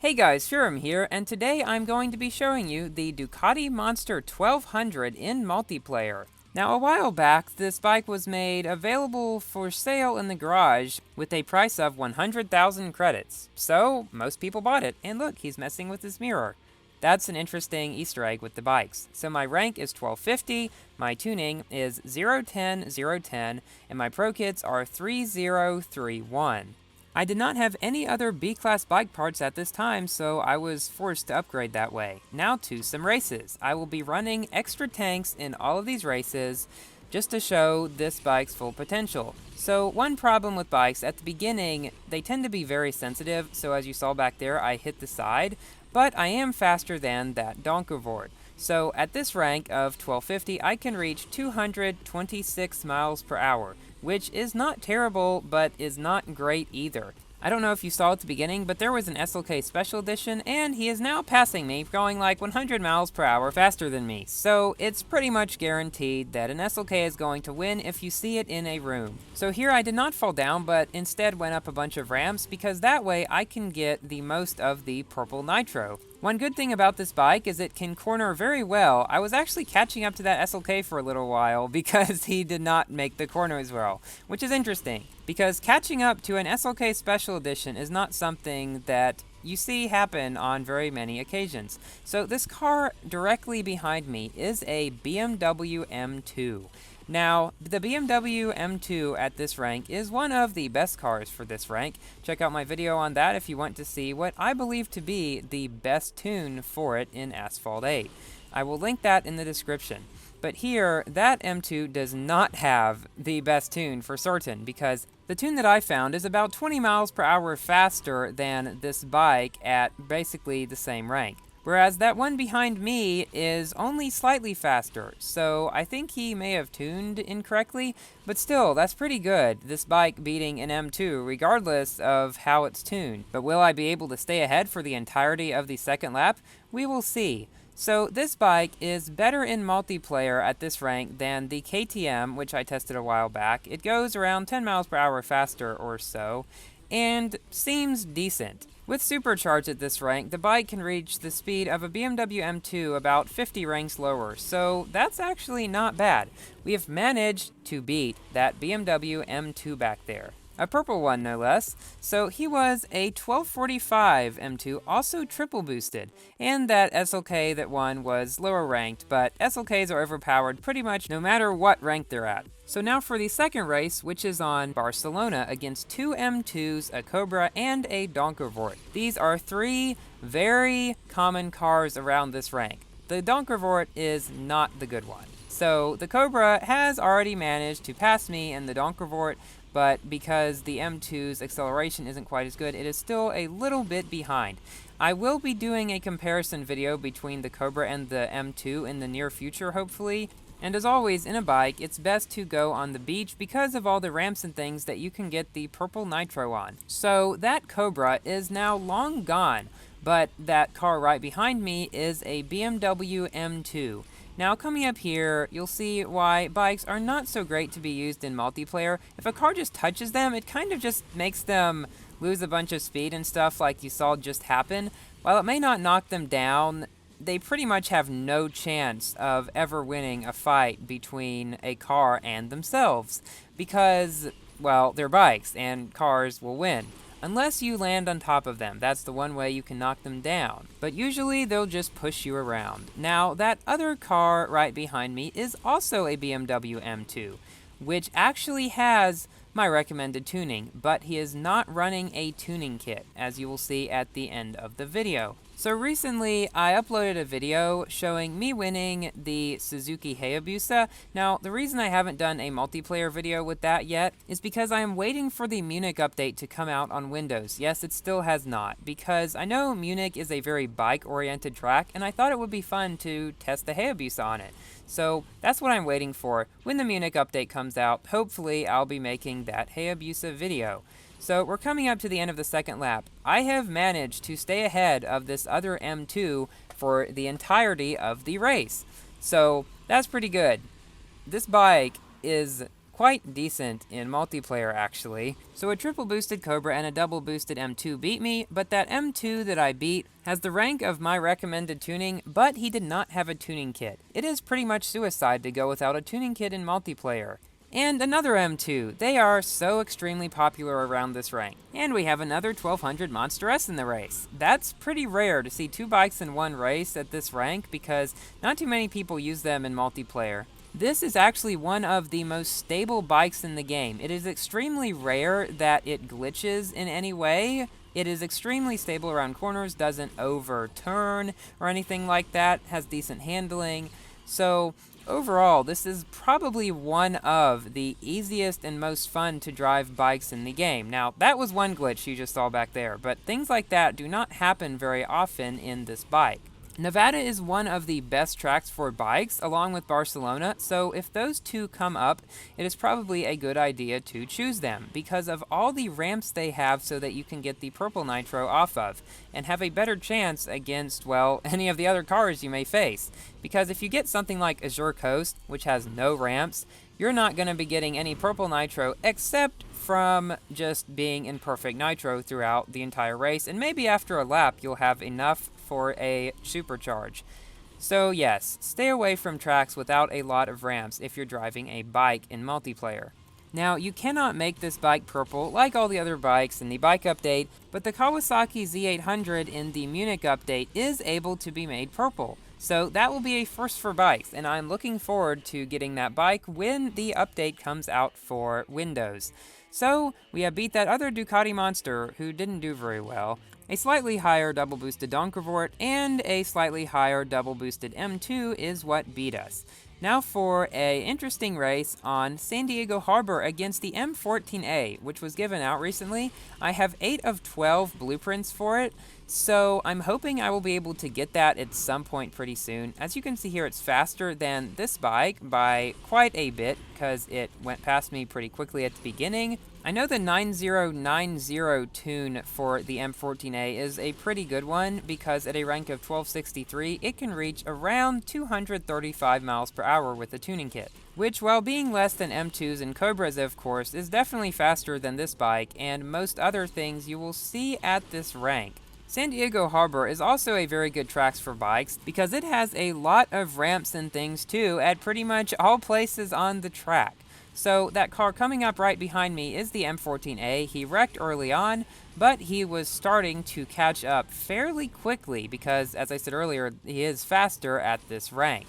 Hey guys, Shuram here, and today I'm going to be showing you the Ducati Monster 1200 in multiplayer. Now, a while back, this bike was made available for sale in the garage with a price of 100,000 credits. So, most people bought it, and look, he's messing with his mirror. That's an interesting Easter egg with the bikes. So my rank is 1250, my tuning is 010, 010, and my pro kits are 3031. I did not have any other B-Class bike parts at this time, so I was forced to upgrade that way. Now to some races. I will be running extra tanks in all of these races just to show this bike's full potential. So one problem with bikes, at the beginning, they tend to be very sensitive, so as you saw back there, I hit the side, but I am faster than that Donkervoort. So at this rank of 1250, I can reach 226 miles per hour, which is not terrible, but is not great either. I don't know if you saw at the beginning, but there was an SLK Special Edition, and he is now passing me, going like 100 miles per hour faster than me. So it's pretty much guaranteed that an SLK is going to win if you see it in a room. So here I did not fall down, but instead went up a bunch of ramps, because that way I can get the most of the purple nitro. One good thing about this bike is it can corner very well. I was actually catching up to that SLK for a little while because he did not make the corners well, which is interesting because catching up to an SLK Special Edition is not something that you see happen on very many occasions. So this car directly behind me is a BMW M2. Now, the BMW M2 at this rank is one of the best cars for this rank. Check out my video on that if you want to see what I believe to be the best tune for it in Asphalt 8. I will link that in the description. But here, that M2 does not have the best tune for certain, because the tune that I found is about 20 miles per hour faster than this bike at basically the same rank. Whereas that one behind me is only slightly faster, so I think he may have tuned incorrectly, but still, that's pretty good, this bike beating an M2 regardless of how it's tuned. But will I be able to stay ahead for the entirety of the second lap? We will see. So this bike is better in multiplayer at this rank than the KTM, which I tested a while back. It goes around 10 miles per hour faster or so, and seems decent. With supercharge at this rank, the bike can reach the speed of a BMW M2 about 50 ranks lower, so that's actually not bad. We have managed to beat that BMW M2 back there. A purple one, no less. So he was a 1245 M2, also triple boosted, and that SLK that won was lower ranked, but SLKs are overpowered pretty much no matter what rank they're at. So now for the second race, which is on Barcelona against two M2s, a Cobra, and a Donkervoort. These are three very common cars around this rank. The Donkervoort is not the good one. So the Cobra has already managed to pass me in the Donkervoort, but because the M2's acceleration isn't quite as good, it is still a little bit behind. I will be doing a comparison video between the Cobra and the M2 in the near future, hopefully. And as always, in a bike, it's best to go on the beach because of all the ramps and things that you can get the purple nitro on. So that Cobra is now long gone, but that car right behind me is a BMW M2. Now coming up here, you'll see why bikes are not so great to be used in multiplayer. If a car just touches them, it kind of just makes them lose a bunch of speed and stuff like you saw just happen. While it may not knock them down, they pretty much have no chance of ever winning a fight between a car and themselves. Because, well, they're bikes and cars will win. Unless you land on top of them, that's the one way you can knock them down. But usually they'll just push you around. Now, that other car right behind me is also a BMW M2, which actually has my recommended tuning, but he is not running a tuning kit, as you will see at the end of the video. So recently, I uploaded a video showing me winning the Suzuki Hayabusa. Now, the reason I haven't done a multiplayer video with that yet is because I am waiting for the Munich update to come out on Windows. Yes, it still has not, because I know Munich is a very bike-oriented track, and I thought it would be fun to test the Hayabusa on it. So that's what I'm waiting for. When the Munich update comes out, hopefully I'll be making that Hayabusa video. So we're coming up to the end of the second lap. I have managed to stay ahead of this other M2 for the entirety of the race. So that's pretty good. This bike is quite decent in multiplayer actually. So a triple boosted Cobra and a double boosted M2 beat me, but that M2 that I beat has the rank of my recommended tuning, but he did not have a tuning kit. It is pretty much suicide to go without a tuning kit in multiplayer. And another M2. They are so extremely popular around this rank. And we have another 1200 MONSTROUS in the race. That's pretty rare to see two bikes in one race at this rank because not too many people use them in multiplayer. This is actually one of the most stable bikes in the game. It is extremely rare that it glitches in any way. It is extremely stable around corners, doesn't overturn or anything like that, has decent handling. So overall, this is probably one of the easiest and most fun to drive bikes in the game. Now, that was one glitch you just saw back there, but things like that do not happen very often in this bike. Nevada is one of the best tracks for bikes, along with Barcelona, so if those two come up, it is probably a good idea to choose them, because of all the ramps they have so that you can get the purple nitro off of, and have a better chance against, well, any of the other cars you may face. Because if you get something like Azure Coast, which has no ramps, you're not going to be getting any purple nitro except from just being in perfect nitro throughout the entire race, and maybe after a lap you'll have enough for a supercharge. So yes, stay away from tracks without a lot of ramps if you're driving a bike in multiplayer. Now, you cannot make this bike purple like all the other bikes in the bike update, but the Kawasaki Z800 in the Munich update is able to be made purple. So that will be a first for bikes, and I'm looking forward to getting that bike when the update comes out for Windows. So, we have beat that other Ducati Monster who didn't do very well, a slightly higher double boosted Donkervort, and a slightly higher double boosted M2 is what beat us. Now for a interesting race on San Diego Harbor against the M14A, which was given out recently. I have 8 of 12 blueprints for it, so I'm hoping I will be able to get that at some point pretty soon. As you can see here, it's faster than this bike by quite a bit, because it went past me pretty quickly at the beginning. I know the 9090 tune for the M14A is a pretty good one, because at a rank of 1263, it can reach around 235 miles per hour with the tuning kit, which, while being less than M2s and Cobras of course, is definitely faster than this bike and most other things you will see at this rank. San Diego Harbor is also a very good track for bikes because it has a lot of ramps and things too at pretty much all places on the track. So that car coming up right behind me is the M14A. He wrecked early on, but he was starting to catch up fairly quickly because, as I said earlier, he is faster at this rank.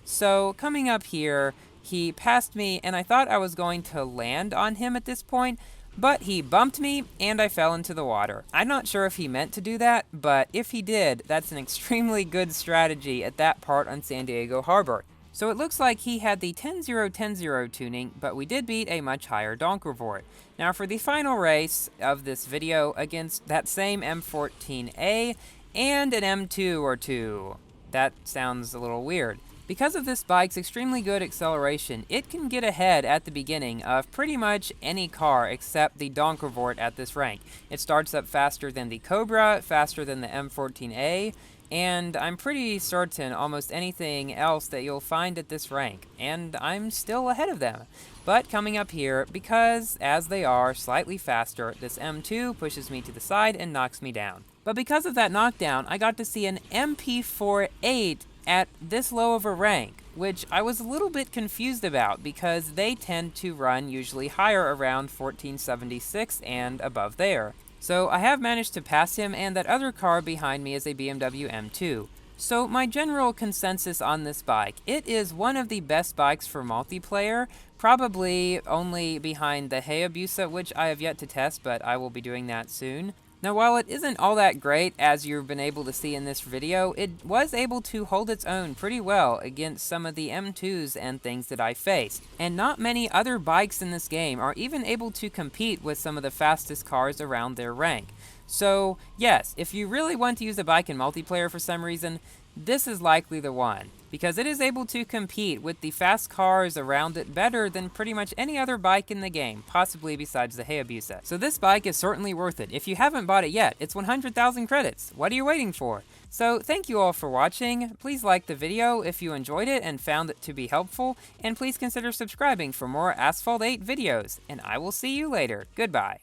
So coming up here, he passed me and I thought I was going to land on him at this point, but he bumped me and I fell into the water. I'm not sure if he meant to do that, but if he did, that's an extremely good strategy at that part on San Diego Harbor. So it looks like he had the 10-0-10-0 tuning, but we did beat a much higher Donkervort. Now for the final race of this video against that same M14A and an M2 or two. That sounds a little weird. Because of this bike's extremely good acceleration, it can get ahead at the beginning of pretty much any car except the Donkervort at this rank. It starts up faster than the Cobra, faster than the M14A, and I'm pretty certain almost anything else that you'll find at this rank, and I'm still ahead of them. But coming up here, because as they are slightly faster, this M2 pushes me to the side and knocks me down. But because of that knockdown, I got to see an MP48 at this low of a rank, which I was a little bit confused about because they tend to run usually higher around 1476 and above there. So I have managed to pass him, and that other car behind me is a BMW M2. So my general consensus on this bike, it is one of the best bikes for multiplayer, probably only behind the Hayabusa, which I have yet to test, but I will be doing that soon. Now, while it isn't all that great, as you've been able to see in this video, it was able to hold its own pretty well against some of the M2s and things that I faced. And not many other bikes in this game are even able to compete with some of the fastest cars around their rank. So, yes, if you really want to use a bike in multiplayer for some reason, this is likely the one. because it is able to compete with the fast cars around it better than pretty much any other bike in the game, possibly besides the Hayabusa. So this bike is certainly worth it. If you haven't bought it yet, it's 100,000 credits. What are you waiting for? So thank you all for watching. Please like the video if you enjoyed it and found it to be helpful, and please consider subscribing for more Asphalt 8 videos, and I will see you later. Goodbye.